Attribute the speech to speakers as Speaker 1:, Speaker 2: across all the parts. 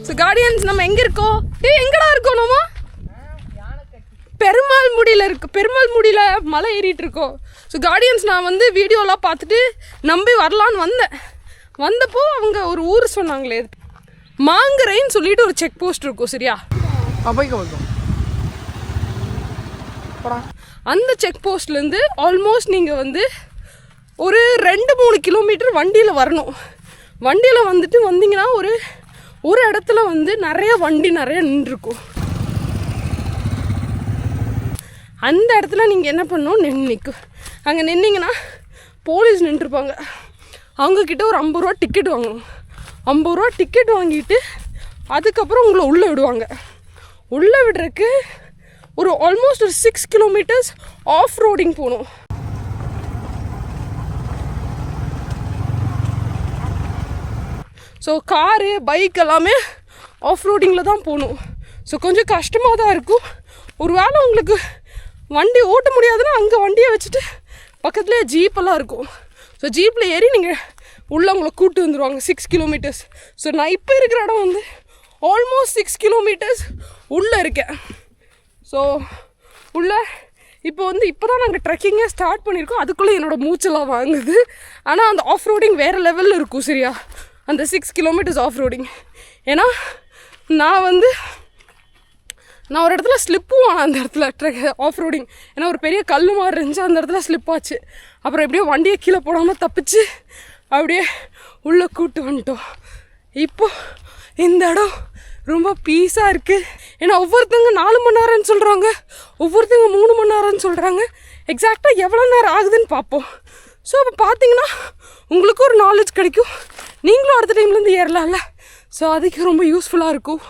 Speaker 1: So guardians நம்ம எங்கே இருக்கோம்? எங்கடா இருக்கோம் நம்ம? பெருமாள் முடியில் மலை ஏறிட்டு இருக்கோம். ஸோ கார்டியன்ஸ் நான் வந்து வீடியோலாம் பார்த்துட்டு நம்பி வரலான்னு வந்தப்போ அவங்க ஒரு ஊர் சொன்னாங்களே, மாங்கரைன்னு சொல்லிட்டு ஒரு செக் போஸ்ட் இருக்கும். சரியா? அந்த செக் போஸ்ட்லேருந்து ஆல்மோஸ்ட் நீங்கள் வந்து ஒரு 2-3 கிலோமீட்டர் வண்டியில் வரணும். வண்டியில் வந்துட்டு வந்தீங்கன்னா ஒரு இடத்துல வந்து நிறைய நின்றுருக்கும். அந்த இடத்துல நீங்கள் என்ன பண்ணணும், நிற்கும். அங்கே நின்னீங்கன்னா போலீஸ் நின்றுருப்பாங்க. அவங்கக்கிட்ட ஒரு 50 ரூபா டிக்கெட் வாங்கணும். 50 ரூபா டிக்கெட் வாங்கிட்டு அதுக்கப்புறம் உங்களை உள்ளே விடுவாங்க. உள்ளே விடுறதுக்கு ஒரு ஆல்மோஸ்ட் ஒரு 6 கிலோமீட்டர்ஸ் ஆஃப் ரோடிங் போகணும். ஸோ காரு பைக் எல்லாமே ஆஃப் ரோடிங்கில் தான் போகணும். ஸோ கொஞ்சம் கஷ்டமாக தான் இருக்கும். ஒரு வேளை உங்களுக்கு வண்டி ஓட்ட முடியாதுன்னா அங்கே வண்டியை வச்சுட்டு பக்கத்துலேயே ஜீப்பெல்லாம் இருக்கும். ஸோ ஜீப்பில் ஏறி நீங்கள் உள்ளே உங்களை கூப்பிட்டு வந்துடுவாங்க 6 கிலோமீட்டர்ஸ். ஸோ நான் இப்போ இருக்கிற இடம் வந்து ஆல்மோஸ்ட் 6 கிலோமீட்டர்ஸ் உள்ளே இருக்கேன். ஸோ உள்ளே இப்போ தான் நாங்கள் ட்ரெக்கிங்கே ஸ்டார்ட் பண்ணியிருக்கோம். அதுக்குள்ளே என்னோடய மூச்செல்லாம் வாங்குது. ஆனால் அந்த ஆஃப் ரோடிங் வேறு லெவலில் இருக்கும். சரியா? அந்த 6 கிலோமீட்டர்ஸ் ஆஃப் ரோடிங். ஏன்னா நான் ஒரு இடத்துல ஸ்லிப்பும் ஆனேன். அந்த இடத்துல ஆஃப் ரோடிங் ஏன்னா ஒரு பெரிய கல் மாதிரி இருந்துச்சு. அந்த இடத்துல ஸ்லிப் ஆச்சு. அப்புறம் எப்படியோ வண்டியை கீழே போடாமல் தப்பிச்சு அப்படியே உள்ளே கூப்பிட்டு வந்துட்டோம். இப்போ இந்த இடம் ரொம்ப பீஸாக இருக்குது. ஏன்னா ஒவ்வொருத்தங்க 4 மணி நேரம்னு சொல்கிறாங்க, ஒவ்வொருத்தங்க 3 மணி நேரம்னு சொல்கிறாங்க. எக்ஸாக்டாக எவ்வளோ நேரம் ஆகுதுன்னு பார்ப்போம். ஸோ அப்போ பார்த்தீங்கன்னா உங்களுக்கும் ஒரு நாலேஜ் கிடைக்கும். நீங்களும் அடுத்த டைம்லேருந்து ஏறலாம்ல. ஸோ அதுக்கு ரொம்ப யூஸ்ஃபுல்லாக இருக்கும்.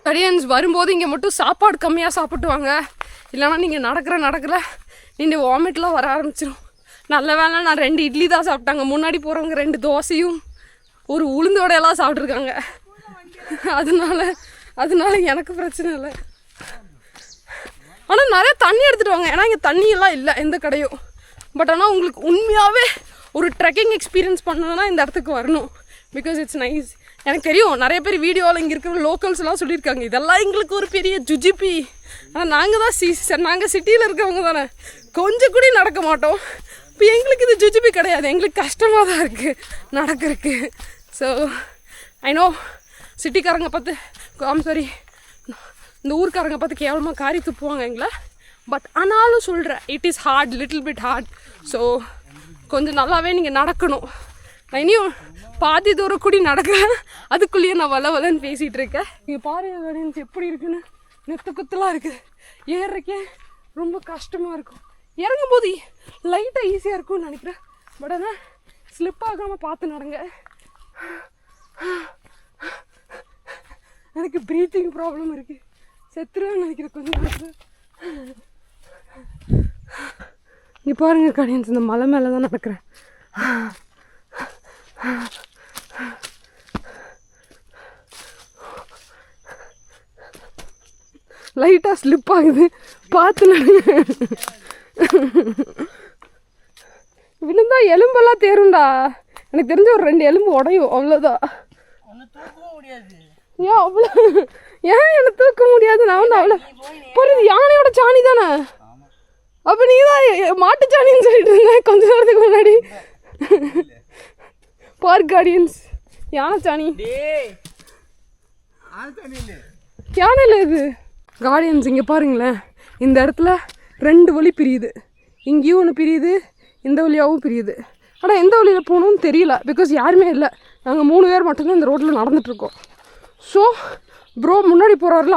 Speaker 1: கடியன்ஸ் வரும்போது இங்கே மட்டும் சாப்பாடு கம்மியாக சாப்பிட்டு வாங்க. இல்லைனா நீங்கள் நடக்கிற நீங்கள் வாமிட்லாம் வர ஆரம்பிச்சிடும். நல்ல வேலை நான் 2 இட்லி தான் சாப்பிட்டாங்க. முன்னாடி போகிறவங்க 2 தோசையும் ஒரு உளுந்து வடையெல்லாம் சாப்பிட்ருக்காங்க. அதனால எனக்கு பிரச்சனை இல்லை. ஆனால் நிறைய தண்ணி எடுத்துகிட்டு வாங்க. ஏன்னா இங்கே தண்ணியெல்லாம் இல்லை எந்த கடையும். பட் ஆனால் உங்களுக்கு உண்மையாகவே ஒரு ட்ரெக்கிங் எக்ஸ்பீரியன்ஸ் பண்ணணுன்னா இந்த இடத்துக்கு வரணும். Because it's nice. எனக்கு தெரியும் நிறைய பேர் வீடியோவில் இங்கே இருக்கிற லோக்கல்ஸ்லாம் சொல்லியிருக்காங்க இதெல்லாம் எங்களுக்கு ஒரு பெரிய ஜுஜிபி. ஆனால் நாங்கள் சிட்டியில் இருக்கவங்க தானே, கொஞ்சம் கூட நடக்க மாட்டோம். இப்போ எங்களுக்கு இது ஜுஜிபி கிடையாது. எங்களுக்கு கஷ்டமாக தான் இருக்குது நடக்கிறதுக்கு. ஸோ ஐ நோ சிட்டிக்காரங்க பார்த்து சாரி இந்த ஊருக்காரங்க பார்த்து கேவலமாக காரி துப்புவாங்க எங்களை. பட் ஆனாலும் சொல்கிறேன், it is hard, little bit hard. So கொஞ்சம் நல்லாவே நீங்கள் நடக்கணும். நான் இனியும் பாதி தூரம் கூடி நடக்கிறேன். அதுக்குள்ளேயே நான் வளன்னு பேசிகிட்டு இருக்கேன். இங்கே பாருங்க எப்படி இருக்குன்னு நெத்து குத்தலாம் இருக்குது. ஏறுறக்கே ரொம்ப கஷ்டமாக இருக்கும். இறங்கும் போது லைட்டாக ஈஸியாக இருக்கும்னு நினைக்கிறேன். பட் ஆனால் ஸ்லிப் ஆகாமல் பார்த்து நடங்க. எனக்கு ப்ரீத்திங் ப்ராப்ளம் இருக்குது. செத்துருவேன்னு நினைக்கிறேன் கொஞ்சம் நேரத்தில். இங்கே பாருங்க கடியன்ஸ், இந்த மலை மேலே தான் நடக்கிறேன். லைட்டாக ஸ்லிப் ஆகுது, பார்த்து நடங்க. விழுந்தா எலும்பெல்லாம் தேரும்டா. எனக்கு தெரிஞ்ச ஒரு 2 எலும்பு உடையும், அவ்வளோதான். ஏன் அவ்வளோ என்னை தூக்க முடியாது? நான் வந்து அவ்வளோ புரியுது. யானையோட சாணி தானே? அப்போ நீ தான் மாட்டு சாணின்னு சொல்லிட்டு இருந்தேன் கொஞ்ச நேரத்துக்கு முன்னாடி. பார்க் கார்டியன்ஸ், யானை சாணி. யானை இல்லை இது கார்டியன்ஸ். இங்கே பாருங்களேன், இந்த இடத்துல 2 வழி பிரியுது. இங்கேயும் ஒன்று பிரியுது, இந்த வழியாகவும் பிரியுது. ஆனால் எந்த வழியில் போகணும்னு தெரியல. பிகாஸ் யாருமே இல்லை. நாங்கள் 3 பேர் மட்டும்தான் இந்த ரோட்டில் நடந்துகிட்ருக்கோம். ஸோ ப்ரோ முன்னாடி போகிறாருல,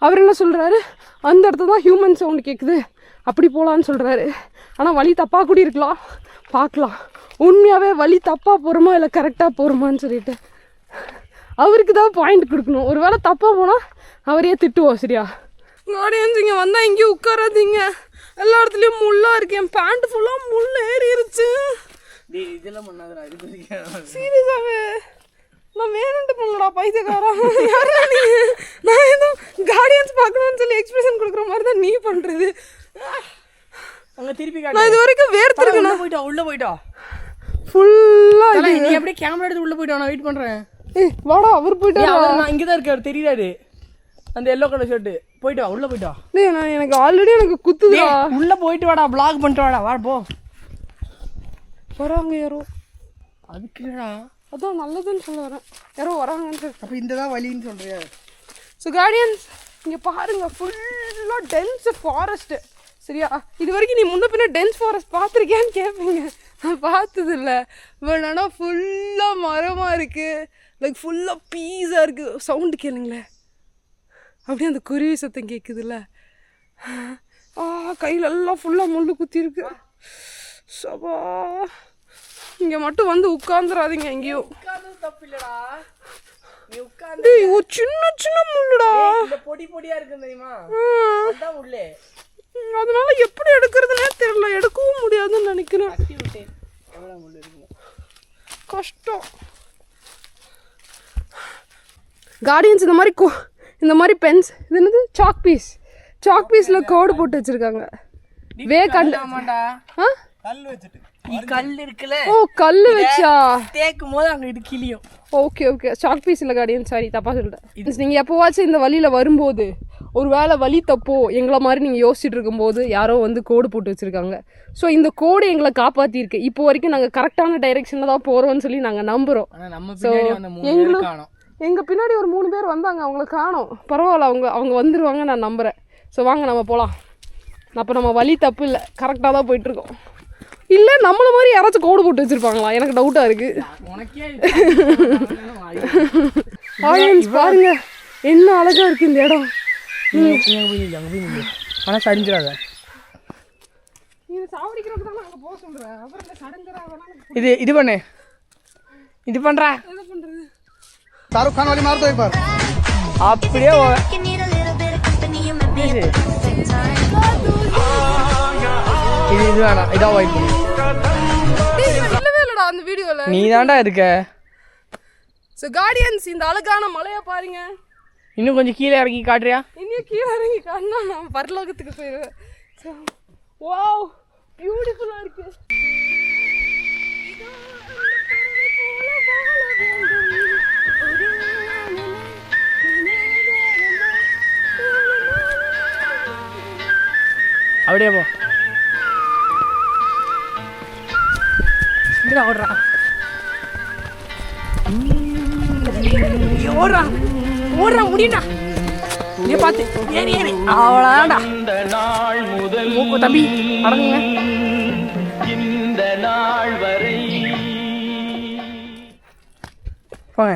Speaker 1: அவர் என்ன சொல்கிறாரு, அந்த இடத்துல தான் ஹியூமன் சவுண்டு கேட்குது, அப்படி போகலான்னு சொல்கிறாரு. ஆனால் வழி தப்பாக கூட இருக்கலாம், பார்க்கலாம். உண்மையாகவே வழி தப்பாக போகிறோமா இல்லை கரெக்டாக போகிறோமான்னு சொல்லிட்டு அவருக்கு தான் பாயிண்ட் கொடுக்கணும். ஒரு வேளை தப்பாக போனால் அவரையே திட்டுவோம். சரியா? கார்டியன்ஸ் இங்கே வந்தால் இங்கேயும் உட்காராதீங்க. எல்லா இடத்துலையும் முள்ளாக இருக்கு. என் பேண்ட் ஃபுல்லாக முள் ஏறிடுச்சு. சீரியஸாகவே நான் வேணும்ட்டு பண்ணலடா பைத்தியக்காரா. நான் ஏதோ கார்டியன்ஸ் பார்க்கணும்னு சொல்லி எக்ஸ்பிரஷன் கொடுக்குற மாதிரி தான் நீ பண்ணுறது.
Speaker 2: அங்கே திருப்பி
Speaker 1: நான் இது வரைக்கும் வேர்த்துருக்கேன்.
Speaker 2: உள்ள போயிட்டா
Speaker 1: ஃபுல்லாக.
Speaker 2: நீ அப்படியே கேமரா எடுத்து உள்ளே போயிட்டா, நான் வெயிட் பண்ணுறேன்.
Speaker 1: ஏய் வாடா, அவர் போயிட்டா.
Speaker 2: நான் இங்கே தான் இருக்காரு, தெரியாது அந்த எல்லோ கலர் ஷர்ட்டு. போயிட்டு வா, உள்ளே போயிட்டா.
Speaker 1: டேய் நான் எனக்கு ஆல்ரெடி எனக்கு குத்துதா.
Speaker 2: உள்ளே போயிட்டு வாடா, ப்ளாக் பண்ணிட்டு வாடா, வா போ.
Speaker 1: வராங்க யாரோ.
Speaker 2: அதுக்கு இல்லைடா,
Speaker 1: அதான் நல்லதுன்னு சொல்ல வரேன். யாரோ வராங்கன்னு சொல்லி.
Speaker 2: அப்போ இந்த தான் வழின்னு சொல்கிறியா?
Speaker 1: ஸோ கார்டியன்ஸ் இங்கே பாருங்கள், ஃபுல்லாக டென்ஸ் ஃபாரஸ்ட்டு. சரியா, இது வரைக்கும் நீ முன்ன பின்ன டென்ஸ் ஃபாரஸ்ட் பார்த்துருக்கியான்னு கேட்பீங்க. நான் பார்த்ததில்ல. பட் ஆனால் ஃபுல்லாக மரமாக இருக்குது, லைக் ஃபுல்லாக பீஸாக இருக்குது. சவுண்டு கேளுங்களேன், அப்படியே அந்த குருவி சத்தம் கேட்குதுல்ல. கையிலெல்லாம் ஃபுல்லாக முள்ளு குத்தி இருக்கு. சபா, இங்கே மட்டும் வந்து உட்காந்துடாதீங்க எங்கேயோ.
Speaker 2: தப்பு இல்லடா, நீ
Speaker 1: உட்காந்து ஒரு சின்ன சின்ன முள்ளுடா,
Speaker 2: பொடி பொடியா இருக்கு தெரியுமா, அதான் உள்ளே.
Speaker 1: அதனால எப்படி எடுக்கிறதுனே தெரியல, எடுக்கவும் முடியாதுன்னு நினைக்கிறேன். கஷ்டம். கார்டியன்ஸ் இந்த மாதிரி பென்ஸ், இது என்னது, சாக் பீஸில் கோடு போட்டு வச்சிருக்காங்க.
Speaker 2: கல் இருக்குல்ல,
Speaker 1: ஓ கல் வச்சா
Speaker 2: தேக்கும் போது அங்கே இது கிளியும்.
Speaker 1: ஓகே சாக் பீஸ் இல்லை கார்டியன், சாரி தப்பா சொல்லிட்டேன். நீங்கள் எப்போவாச்சும் இந்த வழியில் வரும்போது ஒரு வேளை வழி தப்போ எங்களை மாதிரி நீங்கள் யோசிச்சுட்டு இருக்கும்போது யாரோ வந்து கோடு போட்டு வச்சுருக்காங்க. ஸோ இந்த கோடு எங்களை காப்பாற்றிருக்கு. இப்போ வரைக்கும் நாங்கள் கரெக்டான டைரெக்ஷனில் தான் போகிறோம்னு சொல்லி நாங்கள் நம்புகிறோம். ஸோ எங்கள் பின்னாடி ஒரு 3 பேர் வந்தாங்க, அவங்கள காணோம். பரவாயில்ல, அவங்க வந்துடுவாங்க நான் நம்புகிறேன். ஸோ வாங்க நம்ம போகலாம். அப்போ நம்ம வழி தப்பு இல்லை, கரெக்டாக தான் போயிட்டுருக்கோம். இல்லை நம்மள மாதிரி யாராச்சும் கோடு போட்டு வச்சுருப்பாங்களா, எனக்கு டவுட்டாக இருக்குது. ஆடியன்ஸ் பாருங்க என்ன அழகாக இருக்குது இந்த இடம்.
Speaker 2: ஆனால் சரிஞ்சிடாத, இது பண்ணு, இது பண்றா. शाहरुख खान वाली मार दो एक बार. அப்படியே இது வேணாம், இதான் வாய்ட் பண்ணு.
Speaker 1: இல்லவே இல்லடா அந்த வீடியோல,
Speaker 2: நீ தான்டா இருக்க.
Speaker 1: ஸோ கார்டியன்ஸ் இந்த அழகான மலையை பாருங்க.
Speaker 2: இன்னும் கொஞ்சம் கீழே இறங்கி காட்டுறியா?
Speaker 1: இன்னும் கீழே இறங்கி காட்டினா நான் பரலோகத்துக்கு போயிடுவேன். ஸோ வாவ், பியூட்டிஃபுல்லாக இருக்கு.
Speaker 2: அப்படியே போ, ஓடுறா ஓடுறா ஓடுறா, முடியண்டா. நீ பார்த்து ஏறி ஏறி அவ்வளோதான்டா. தம்பி அடங்குங்க. இந்த நாள் வரை போங்க.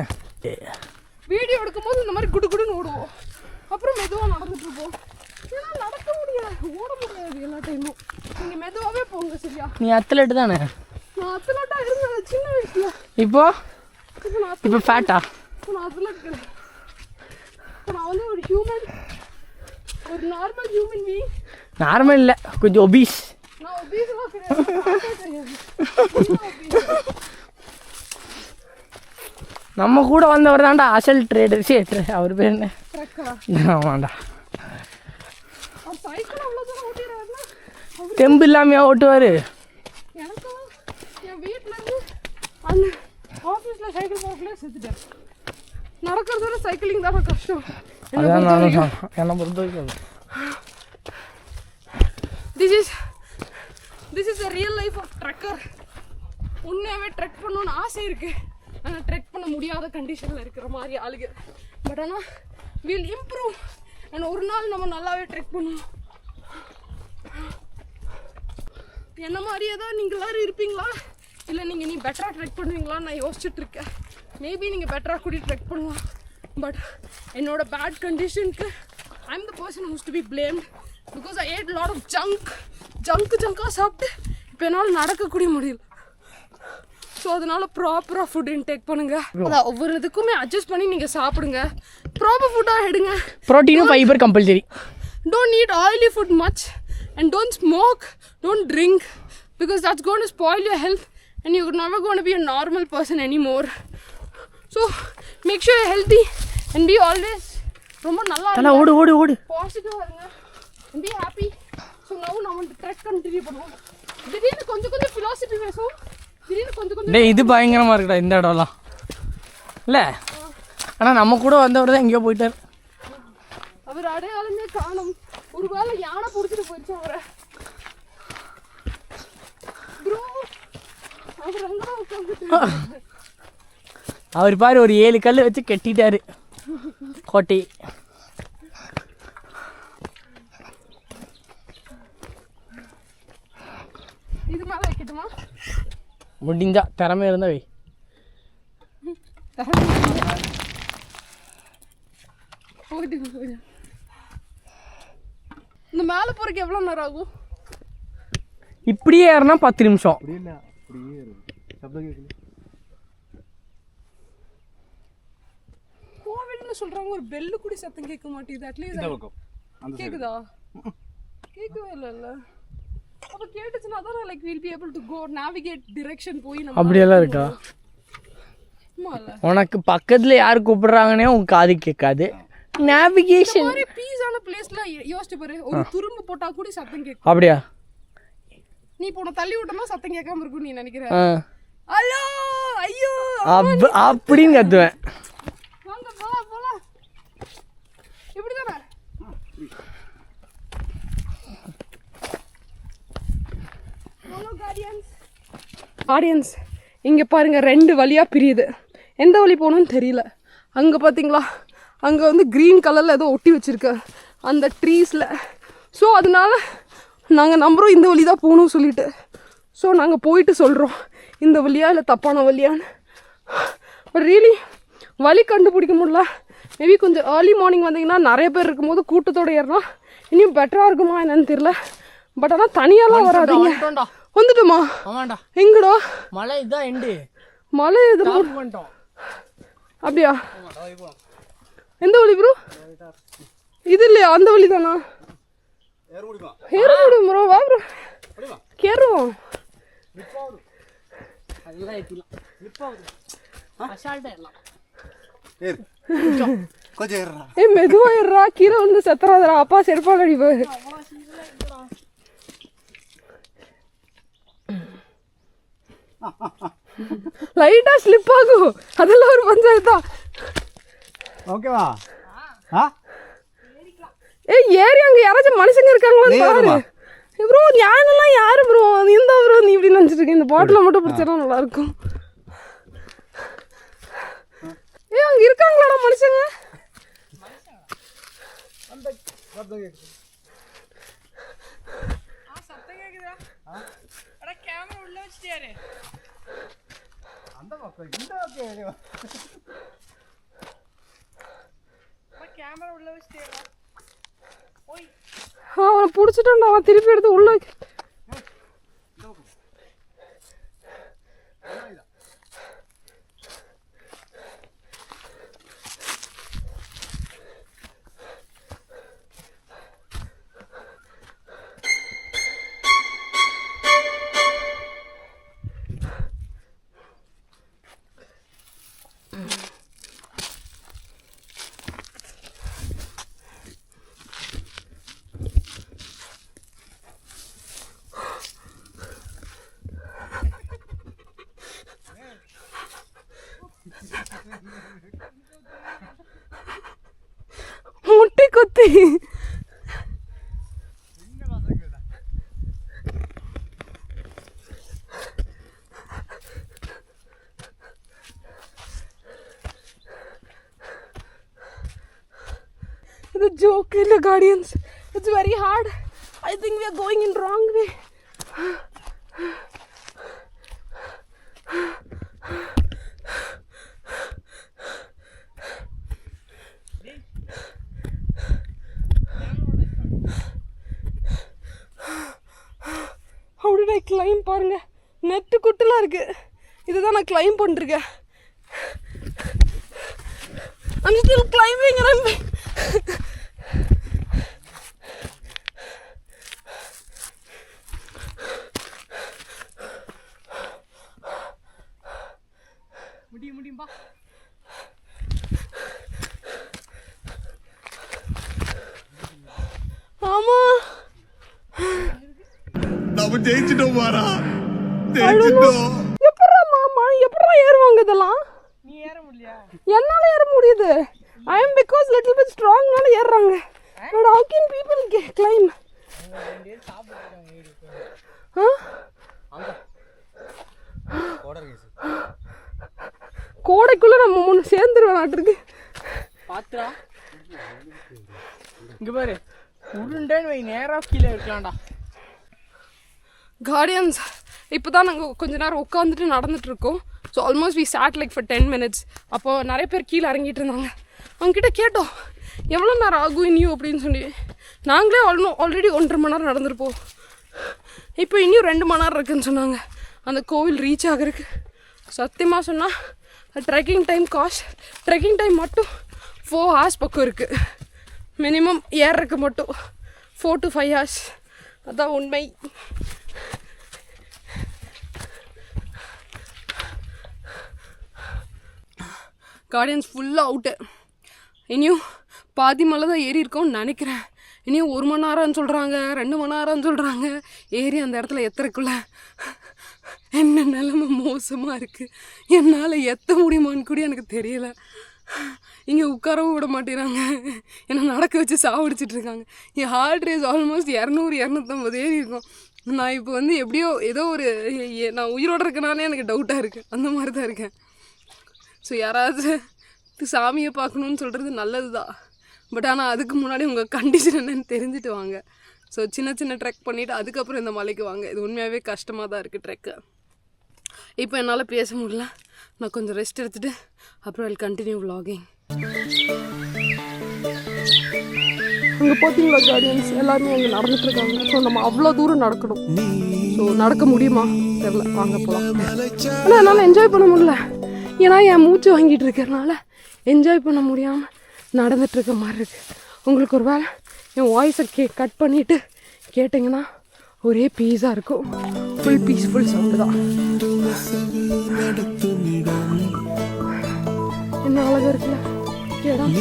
Speaker 1: வீடியோ எடுக்கும்போது இந்த மாதிரி குடுன்னு ஓடுவோம், அப்புறம் மெதுவாக நடந்துட்டு இருப்போம். ஏன்னா நடக்க முடியாது, ஓட முடியாது எல்லா டைமும். நீங்கள் மெதுவாகவே போங்க சரியா?
Speaker 2: நீ அத்லெட் தானே?
Speaker 1: நான் அத்லெட்டாக இருந்தேன் சின்ன வயசுல.
Speaker 2: இப்போ ஃபேட்டா?
Speaker 1: நான் அத்லெட் கிடையாது. நான் வந்து ஒரு ஹியூமன், ஒரு நார்மல் ஹியூமன் பீயிங்.
Speaker 2: நார்மல் இல்லை, கொஞ்சம் ஒபீஸ்.
Speaker 1: நான் ஒபீஸ்லாம் கிடையாது.
Speaker 2: நம்ம கூட வந்தவர் தான்டா அசல் ட்ரேடர். சரி, அவர் பேர் என்ன? ஆமாண்டா. தெம்பு இல்லாமையா ஓட்டுவார்.
Speaker 1: எனக்கும் என் வீட்டிலேருந்து அந்த ஆஃபீஸில் சைக்கிள் போகக்குள்ளே செத்துட்டேன். நடக்கிறதோட சைக்கிளிங் தான் கஷ்டம்.
Speaker 2: அதான் நானும் என்னை பொறுத்த வரைக்கும்
Speaker 1: this is a real life of trekker. உண்மையாகவே ட்ரெக் பண்ணணும்னு ஆசை இருக்குது, ஆனால் ட்ரெக் பண்ண முடியாத கண்டிஷனில் இருக்கிற மாதிரி ஆளுங்க. பட் ஆனால் வில் இம்ப்ரூவ். அண்ட் ஒரு நாள் நம்ம நல்லாவே ட்ரெக் பண்ணுவோம். என்ன மாதிரியே தான் நீங்கள் எல்லோரும் இருப்பீங்களா, இல்லை நீங்கள் நீ பெட்டராக ட்ரெக் பண்ணுவீங்களான்னு நான் யோசிச்சுட்ருக்கேன். மேபி நீங்கள் பெட்டராக கூடி ட்ரெக் பண்ணலாம். பட் என்னோட பேட் கண்டிஷனுக்கு I am the person who's to be blamed because I ate lot of ஜங்காக சாப்பிட்டு இப்போ என்னால் நடக்கக்கூடிய முடியல. ஸோ அதனால் ப்ராப்பராக ஃபுட் இன்டேக் பண்ணுங்கள். அதான் ஒவ்வொரு இதுக்குமே அட்ஜஸ்ட் பண்ணி நீங்கள் சாப்பிடுங்க. ப்ராப்பர் ஃபுட்டாக எடுங்க.
Speaker 2: ப்ரோட்டீனும் fibre compulsory.
Speaker 1: Don't eat oily food much and don't smoke, don't drink because that's going to spoil your health and you're never going to be a normal person anymore. So make sure healthy and be always ரொம்ப நல்லா
Speaker 2: தலை ஓடு ஓடு ஓடு
Speaker 1: பாசிட்டிவாக இருங்க and be happy. So now நம்ம trek continue பண்ணுவோம். திடீர்னு கொஞ்சம் கொஞ்சம் ஃபிலாசபி பேசுவோம், திடீர்னு கொஞ்சம் கொஞ்சம்.
Speaker 2: டேய் இது பயங்கரமாக இருக்குடா இந்த இடம்லாம் இல்லை. ஆனால் நம்ம கூட வந்தவர் தான் எங்கேயோ போயிட்டார்.
Speaker 1: அவர் அடையாளமே காணும். ஒரு வேளை யானை பிடிச்சிட்டு போயிடுச்சு அவரை. ப்ரோ அவர் அங்கே உட்காந்துட்டு
Speaker 2: அவர் பாரு ஒரு 7 கல் வச்சு கட்டிட்டாரு கோட்டை.
Speaker 1: இது மேலே வைக்கட்டுமா?
Speaker 2: முடிஞ்சா திறமை இருந்தா வை.
Speaker 1: இந்த மேலே போறதுக்கு எவ்வளோ நேரம் ஆகும்?
Speaker 2: இப்படியே ஏறினா 10 நிமிஷம்.
Speaker 1: கோவில்னு சொல்றாங்க, ஒரு பெல்லு கூட சத்தம் கேட்க மாட்டேங்குது. அட்லீஸ்ட் கேக்குதா? கேட்கவே இல்லைல்ல. அப்போ கேட்டுச்சுன்னா தான் like will be able to go navigate direction போய் நம்ம.
Speaker 2: அப்படியெல்லாம் இருக்கா? உனக்கு பக்கத்துல யார் கூப்பிடுறாங்கன்னே உன் காது கேட்காது. நேவிகேஷன்
Speaker 1: மாதிரி பீஸான பிளேஸ்ல யோசிச்சு பாரு, ஒரு துரும்பு போட்டா கூட சத்தம் கேட்கும்.
Speaker 2: அப்படியா?
Speaker 1: நீ இப்போ உன்னை தள்ளி விட்டனா சத்தம் கேட்காம இருக்கும் நீ நினைக்கிற? ஹலோ ஐயோ
Speaker 2: அப்படின்னு கத்துவேன்.
Speaker 1: வாங்க போலாம் போலாம். இப்படிதானே? ஆடியன்ஸ் இங்கே பாருங்கள், 2 வழியாக பிரியுது. எந்த வழி போகணும்னு தெரியல. அங்கே பார்த்தீங்களா, அங்கே வந்து க்ரீன் கலரில் ஏதோ ஒட்டி வச்சுருக்கு அந்த ட்ரீஸில். ஸோ அதனால நாங்கள் நம்புகிறோம் இந்த வழி தான் போகணும்னு சொல்லிட்டு. ஸோ நாங்கள் போயிட்டு சொல்கிறோம் இந்த வழியா இல்லை தப்பான வழியான்னு. பட் ரியலி வழி கண்டுபிடிக்க முடியல. மேபி கொஞ்சம் ஏர்லி மார்னிங் வந்தீங்கன்னா நிறைய பேர் இருக்கும்போது கூட்டத்தோடு ஏறலாம் இன்னும் பெட்டராக இருக்குமா என்னன்னு தெரியல. பட் ஆனால் தனியாலாம் வராதிங்க. வந்துட்டோமா?
Speaker 2: ஆமாண்டா.
Speaker 1: எங்கடா?
Speaker 2: மலை இதான் எண்டு.
Speaker 1: மலை எது
Speaker 2: பண்ணிட்டோம்.
Speaker 1: அப்படியா? எந்த வழி ப்ரோ? இது இல்லையா? அந்த வழி தானா? ஏற முடியும் ப்ரோ. வா ப்ரோ கேறுவோம். ஏ மெதுவா ஏறா, கீழே வந்து செத்துறாதரா. அப்பா செருப்பால் அடிவு. லைட்டா ஸ்லிப் ஆகும், அதெல்லாம் ஒரு பஞ்சாயத்தா.
Speaker 3: ஓகேவா?
Speaker 1: ஏய் ஏறி அங்க யாராச்சும் மனுஷங்க இருக்காங்களான்னு பாரு ப்ரோ. ஞானெல்லாம் யாரு ப்ரோ? இந்த ப்ரோ நீ இப்படி நினைச்சிட்டு இருக்க? இந்த பாட்டில மட்டும் பிடிச்சா நல்லா இருக்கும். ஏய் அங்க இருக்காங்களாடா மனுஷங்க? சத்தம் கேக்குதா? அட கேமரா உள்ள வச்சிட்டியாரே.
Speaker 3: அந்த பக்கம் இந்த பக்கம்
Speaker 1: கேமரா உள்ள வச்சிட்டியாரா? ஓய் அவனை பிடிச்சிட்டான்டா. அவன் திருப்பி எடுத்து உள்ள முட்டி குத்தி. The joke in the guardians. It's very hard. I think we are going in wrong way. How did I climb? பாருங்க நெட்டு குட்டலாம் இருக்கு. இதுதான் நான் climb பண்ணிருக்கேன். I'm still climbing and I'm
Speaker 4: நம்ம ஜெயிச்சிட்டோம் பாரா, ஜெயிச்சிட்டோம்.
Speaker 1: எப்படா மாமா எப்படா ஏறுவாங்க இதெல்லாம்?
Speaker 2: நீ ஏற முடியலையா?
Speaker 1: என்னால ஏற முடியுது. I am because little bit strong நால ஏறுறாங்க. But how can people climb? கோடைக்குள்ள நம்ம முன்ன சேர்ந்துருவாட்டிருக்கு.
Speaker 2: பாத்துடா இங்க பாரு, உருண்டேன்னு வை, நேரா கீழே இருக்கலாம்டா.
Speaker 1: கார்டியன்ஸ் இப்போ தான் நாங்கள் கொஞ்ச நேரம் உட்காந்துட்டு நடந்துட்டு இருக்கோம். So almost we sat like for 10 minutes. அப்போது நிறைய பேர் கீழே இறங்கிட்டு இருந்தாங்க. அவங்ககிட்ட கேட்டோம் எவ்வளோ நேரம் ஆகும் இனியும் அப்படின்னு சொல்லி. நாங்களே ஆல்ரெடி 1.5 மணி நேரம் நடந்துருப்போம். இப்போ இனியும் 2 மணி நேரம் இருக்குதுன்னு சொன்னாங்க அந்த கோவில் ரீச் ஆகிறதுக்கு. சத்தியமாக சொன்னால் ட்ரெக்கிங் டைம் மட்டும் 4 hours பக்கம் இருக்குது. மினிமம் ஏறக்கு மட்டும் 4 to 5 hours. அதான் உண்மை. கார்டியன்ஸ் ஃபுல்லாக அவுட்டு. இனியும் பாதி மலை தான் ஏறி இருக்கோம்னு நினைக்கிறேன். இனியும் 1 மணி நேரம்னு சொல்கிறாங்க, 2 மணி நேரம்னு சொல்கிறாங்க. ஏறி அந்த இடத்துல எத்தறக்குள்ள என்ன நிலைமை மோசமாக இருக்குது. என்னால் எத்த முடியுமான்னு கூட எனக்கு தெரியலை. இங்கே உட்காரவும் விட மாட்டேறாங்க, என்னை நடக்க வச்சு சாவடிச்சிட்டு இருக்காங்க. என் ஹார்ட் ரேஸ் ஆல்மோஸ்ட் 200-250 ஏறி இருக்கும். நான் இப்போ வந்து எப்படியோ ஏதோ ஒரு நான் உயிரோடு இருக்கனாலே எனக்கு டவுட்டாக இருக்குது. அந்த மாதிரி தான் இருக்கேன். ஸோ யாராவது சாமியை பார்க்கணுன்னு சொல்கிறது நல்லது தான். பட் ஆனால் அதுக்கு முன்னாடி உங்கள் கண்டிஷன் என்னன்னு தெரிஞ்சுட்டு வாங்க. ஸோ சின்ன ட்ரெக் பண்ணிவிட்டு அதுக்கப்புறம் இந்த மலைக்கு வாங்க. இது உண்மையாகவே கஷ்டமாக தான் இருக்குது ட்ரெக்கு. இப்போ என்னால் பேச முடியல. நான் கொஞ்சம் ரெஸ்ட் எடுத்துகிட்டு அப்புறம் ஐ கண்டினியூ vlogging. அங்கே பார்த்தீங்களா கார்டியன்ஸ் எல்லாருமே அங்கே நடந்துட்டுருக்காங்க. ஸோ நம்ம அவ்வளோ தூரம் நடக்கணும். ஸோ நடக்க முடியுமா தெரில, வாங்க போகலாம். ஆனால் என்னால் என்ஜாய் பண்ண முடியல. ஏன்னா என் மூச்சு வாங்கிட்டு இருக்கிறனால என்ஜாய் பண்ண முடியாமல் நடந்துட்டுருக்க மாதிரி இருக்குது. உங்களுக்கு ஒரு வேளை என் வாய்ஸை கட் பண்ணிவிட்டு கேட்டிங்கன்னா ஒரே பீஸாக இருக்கும். ஃபுல் பீஸ்ஃபுல் சவுண்டு தான். என்ன அழகாக இருக்குல்ல இடம்.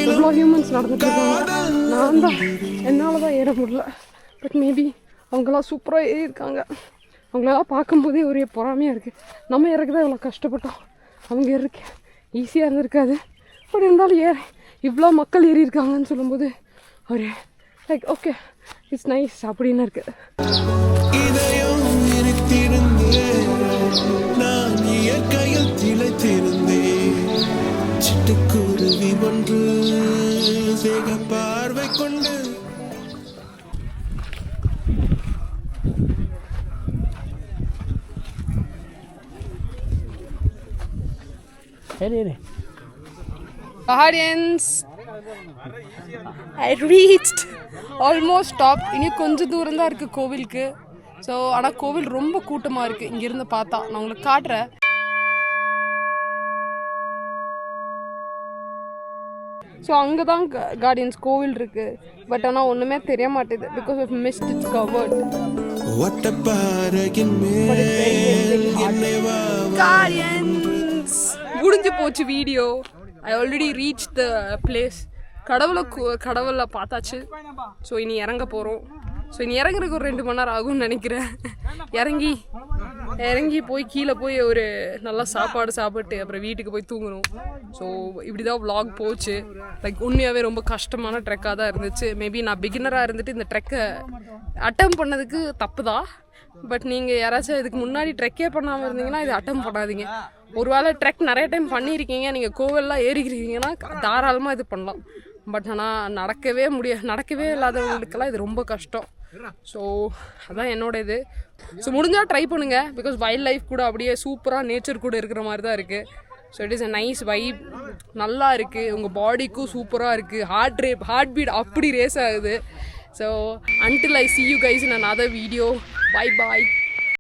Speaker 1: இவ்வளோ ஹியூமன்ஸ் நடந்துட்டு இருக்காங்க. நான் தான் என்னால் தான் ஏற முடியல. பட் மேபி அவங்களாம் சூப்பராக ஏறியிருக்காங்க. அவங்களெல்லாம் பார்க்கும்போதே ஒரே பொறாமையாக இருக்குது. நம்ம ஏறக்குதான் இவ்வளோ கஷ்டப்பட்டோம், அவங்க ஏறக்கு ஈஸியாக இருந்திருக்காது. பட் இருந்தாலும் இவ்வளோ மக்கள் ஏறியிருக்காங்கன்னு சொல்லும்போது ஒரு லைக் ஓகே இட்ஸ் நைஸ் அப்படின்னு இருக்குது.
Speaker 4: பார்வை கொண்டு
Speaker 1: Guardians, I reached almost top. இன்னும் கொஞ்சம் தூரம் தான் இருக்குது கோவிலுக்கு. ஸோ ஆனால் கோவில் ரொம்ப கூட்டமாக இருக்குது இங்கேருந்து பார்த்தா. நான் உங்களுக்கு காட்டுறேன். ஸோ அங்கே தான் கார்டியன்ஸ் கோவில் இருக்குது. பட் ஆனால் ஒன்றுமே தெரிய மாட்டேது because of mist. It's covered. கார்டியன்ஸ் முடிஞ்சு போச்சு வீடியோ. I already reach the place. கடவுளை பார்த்தாச்சு. ஸோ இனி இறங்க போகிறோம். ஸோ இனி இறங்குறதுக்கு ஒரு 2 மணி நேரம் ஆகும்னு நினைக்கிறேன். இறங்கி போய் கீழே போய் ஒரு நல்லா சாப்பாடு சாப்பிட்டு அப்புறம் வீட்டுக்கு போய் தூங்கணும். ஸோ இப்படி தான் vlog போச்சு. லைக் உண்மையாகவே ரொம்ப கஷ்டமான ட்ரெக்காக தான் இருந்துச்சு. மேபி நான் பிகினராக இருந்துட்டு இந்த ட்ரெக்கை அட்டம் பண்ணதுக்கு தப்பு தான். பட் நீங்கள் யாராச்சும் இதுக்கு முன்னாடி ட்ரெக்கே பண்ணாமல் இருந்தீங்கன்னா இது அட்டம் பண்ணாதீங்க. ஒருவேளை ட்ரெக் நிறைய டைம் பண்ணியிருக்கீங்க, நீங்கள் கோவிலெலாம் ஏறிக்கிறீங்கன்னா தாராளமாக இது பண்ணலாம். பட் ஆனால் நடக்கவே இல்லாதவங்களுக்கெல்லாம் இது ரொம்ப கஷ்டம். ஸோ அதான் என்னோட இது. ஸோ முடிஞ்சால் ட்ரை பண்ணுங்கள். பிகாஸ் வைல்ட் லைஃப் கூட அப்படியே சூப்பராக நேச்சர் கூட இருக்கிற மாதிரி தான் இருக்குது. So it is a nice vibe. நல்லா இருக்குது. உங்கள் பாடிக்கும் சூப்பராக இருக்குது. ஹார்ட் பீட் அப்படி ரேஸ் ஆகுது. So until I see you guys in another video, bye bye.